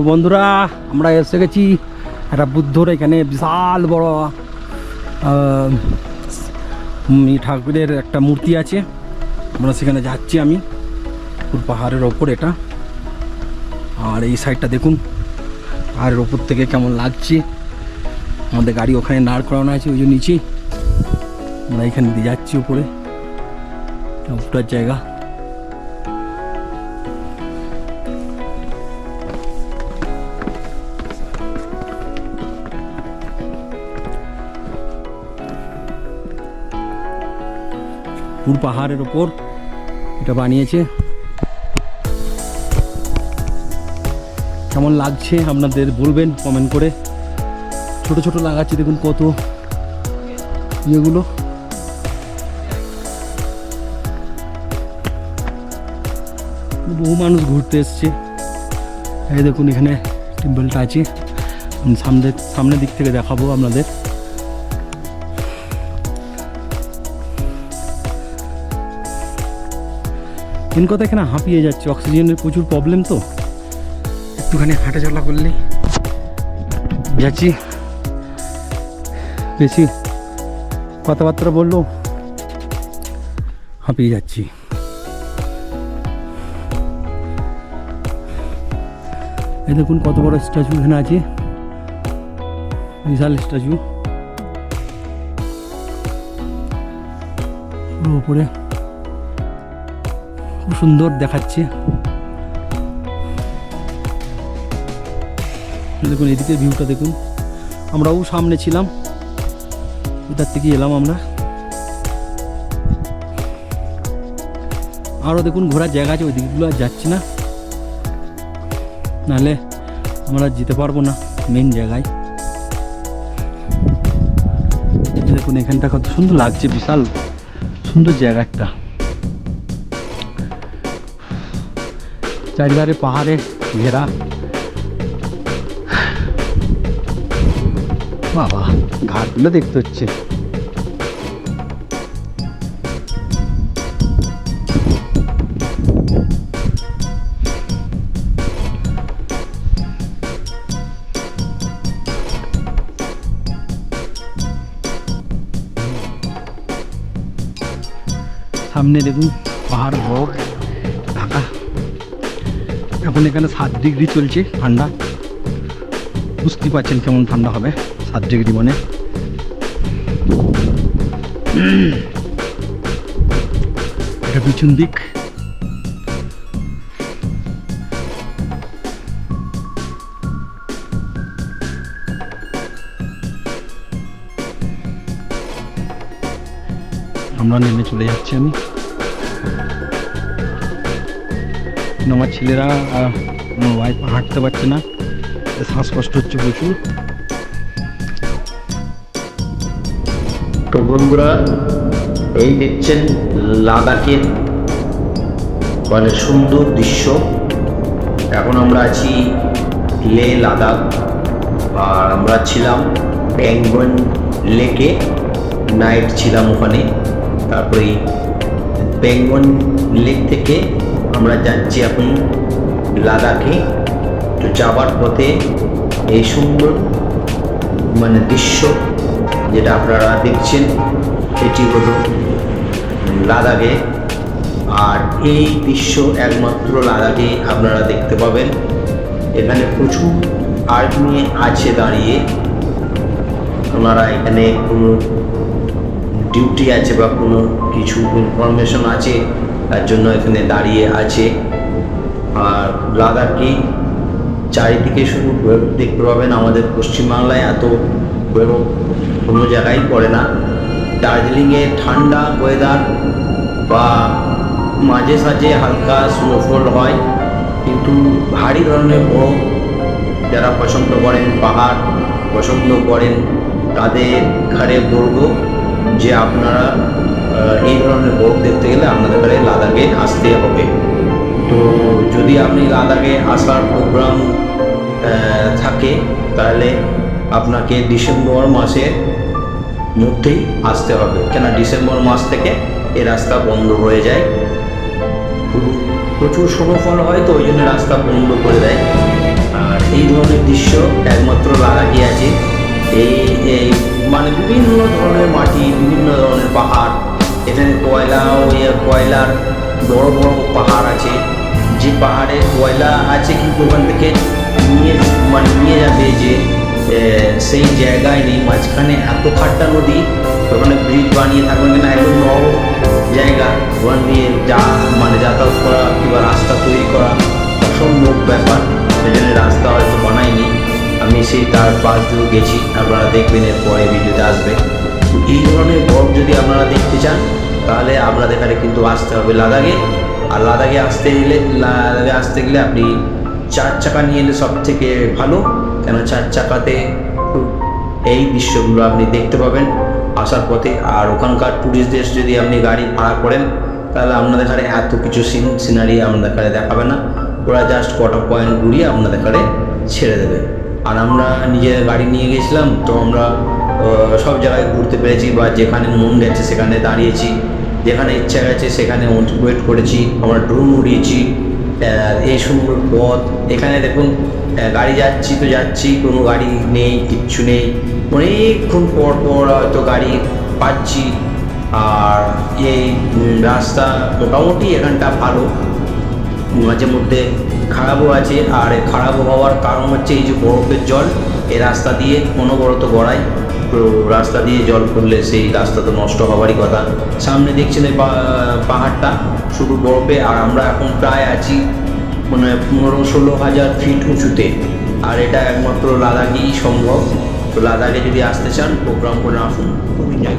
তো বন্ধুরা, আমরা এসে গেছি একটা বুদ্ধর এখানে বিশাল বড় ঠাকুরের একটা মূর্তি আছে। আমরা সেখানে যাচ্ছি আমি, পাহাড়ের ওপর এটা। আর এই সাইডটা দেখুন পাহাড়ের ওপর থেকে কেমন লাগছে। আমাদের গাড়ি ওখানে দাঁড় করানো আছে, ওই জন্য নিচে আমরা এখানে দিয়ে যাচ্ছি উপরে, উপটার জায়গা। পুরো পাহাড়ের ওপর এটা বানিয়েছে। কেমন লাগছে আপনাদের বলবেন কমেন্ট করে। ছোট ছোট লাগাচ্ছে দেখুন কত ইয়েগুলো। বহু মানুষ ঘুরতে এসছে। এই দেখুন এখানে টেম্পলটা আছে, সামনের দিক থেকে দেখাবো আপনাদের। দিন কথা এখানে হাঁপিয়ে যাচ্ছে, অক্সিজেনের প্রচুর প্রবলেম, তো একটুখানি হাঁটা চলা করলেই যাচ্ছি। বেশি কথাবার্তা বললো হাঁপিয়ে যাচ্ছি। এই দেখুন কত বড় স্ট্যাচু এখানে আছে, বিশাল স্ট্যাচু পুরো উপরে, খুব সুন্দর দেখাচ্ছে। দেখুন এদিকে ভিউটা দেখুন। আমরাও সামনে ছিলাম, ওটার থেকে এলাম আমরা। আরও দেখুন ঘোরার জায়গা আছে, ওই দিকগুলো আর যাচ্ছি না, নাহলে আমরা যেতে পারবো না মেন জায়গায়। দেখুন এখানটা কত সুন্দর লাগছে, বিশাল সুন্দর জায়গা একটা। চারিধারে পাহাড়ে ঘেরা। বাবা, ঘাটগুলো দেখতে হচ্ছে। সামনে দেখুন পাহাড় বরফ ঢাকা। এখন এখানে 7 ডিগ্রি চলছে ঠান্ডা। বুঝতে পারছেন কেমন ঠান্ডা হবে 7 ডিগ্রি মানে। এটা পিছন দিক। আমরা নেমে চলে যাচ্ছি আমি। আমার ছেলেরা আমার ওয়াইফ হাঁটতে পারছে না, শ্বাসকষ্ট হচ্ছে প্রচুর। তো বন্ধুরা, এই দেখছেন লাদাখের মানে সুন্দর দৃশ্য। এখন আমরা আছি লেহ লাদাখ, আর আমরা ছিলাম প্যাংগন লেকে, নাইট ছিলাম ওখানে। তারপরে প্যাংগন লেক থেকে আমরা যাচ্ছি এখন লাদাখে। তো যাবার পথে এই সুন্দর মানে দৃশ্য যেটা আপনারা দেখছেন, এটি হলো লাদাখে। আর এই দৃশ্য একমাত্র লাদাখে আপনারা দেখতে পাবেন। এখানে প্রচুর আর্মি আছে দাঁড়িয়ে। ওনারা এখানে কোনো ডিউটি আছে বা কোনো কিছু ইনফরমেশন আছে, তার জন্য এখানে দাঁড়িয়ে আছে। আর লাদাখে চারিদিকে শুধু বরফ দেখতে পাবেন। আমাদের পশ্চিমবাংলায় এত বরফ কোনো জায়গায় পড়ে না। দার্জিলিংয়ে ঠান্ডা ওয়েদার বা মাঝে সাঝে হালকা স্নোফল হয়, কিন্তু ভারী ধরনের বরফ যারা পছন্দ করেন, পাহাড় পছন্দ করেন, তাদের ঘরে বলবো যে আপনারা এই ধরনের বরফ দেখতে গেলে আপনাদের ঘরে লাদাখে আসতে হবে। তো যদি আপনি লাদাখে আসার প্রোগ্রাম থাকে, তাহলে আপনাকে ডিসেম্বর মাসের মধ্যেই আসতে হবে, কেন ডিসেম্বর মাস থেকে এই রাস্তা বন্ধ হয়ে যায়। প্রচুর স্নোফল হয়, তো ওই জন্য রাস্তা বন্ধ করে দেয়। আর এই ধরনের দৃশ্য একমাত্র লাদাখে আছে। এই এই মানে বিভিন্ন ধরনের মাটি, বিভিন্ন ধরনের পাহাড়, এখানে কয়লার বড় বড় পাহাড় আছে, যে পাহাড়ে কয়লা আছে কিন্তু ওখান থেকে নিয়ে যাবে যে সেই জায়গায় নেই। মাঝখানে এত খাট্টা নদী, ওখানে ব্রিজ বানিয়ে থাকবেন কিনা একদম নরম জায়গা, ওখান দিয়ে যাতায়াত করা কিংবা রাস্তা তৈরি করা অসম্ভব ব্যাপার। সেজন্য রাস্তা হয়তো বানায়নি, আমি সেই তার পাশ দিয়েও গেছি, আপনারা দেখবেন এর পরে ভিডিওতে আসবে। এই ধরনের বরফ যদি আপনারা দেখতে চান তাহলে আপনাদের এখানে কিন্তু আসতে হবে লাদাখে। আর লাদাখে আসতে গেলে আপনি 4 চাকা নিয়ে এলে সব থেকে ভালো, কেন 4 চাকাতে এই দৃশ্যগুলো আপনি দেখতে পাবেন আসার পথে। আর ওখানকার টুরিস্টদের যদি আপনি গাড়ি ভাড়া করেন তাহলে আপনাদের এখানে এত কিছু সিনারি আপনাদের এখানে দেখাবে না, ওরা জাস্ট কটা পয়েন্ট ঘুরিয়ে আপনাদের এখানে ছেড়ে দেবে। আর আমরা নিজের গাড়ি নিয়ে গেছিলাম, তো আমরা সব জায়গায় ঘুরতে পেরেছি, বা যেখানে মন গেছে সেখানে দাঁড়িয়েছি, যেখানে ইচ্ছা গেছে সেখানে ওয়েট করেছি, আমরা ড্রোন উড়িয়েছি। এই সুন্দর পথ, এখানে দেখুন গাড়ি যাচ্ছি, কোনো গাড়ি নেই, কিচ্ছু নেই, অনেকক্ষণ পর হয়তো গাড়ি পাচ্ছি। আর এই রাস্তা মোটামুটি এখানটা ভালো, মাঝে মধ্যে খারাপও আছে। আর খারাপ হওয়ার কারণ হচ্ছে এই যে বরফের জল এই রাস্তা দিয়ে অনবরত গড়ায়, তো রাস্তা দিয়ে জল পড়লে সেই রাস্তা তো নষ্ট হওয়ারই কথা। সামনে দেখছেন এই পাহাড়টা শুধু বরফে, আর আমরা এখন প্রায় আছি 15-16 হাজার ফিট উঁচুতে। আর এটা একমাত্র লাদাখেই সম্ভব। তো লাদাখে যদি আসতে চান প্রোগ্রাম করে আসুন, খুব এনজয়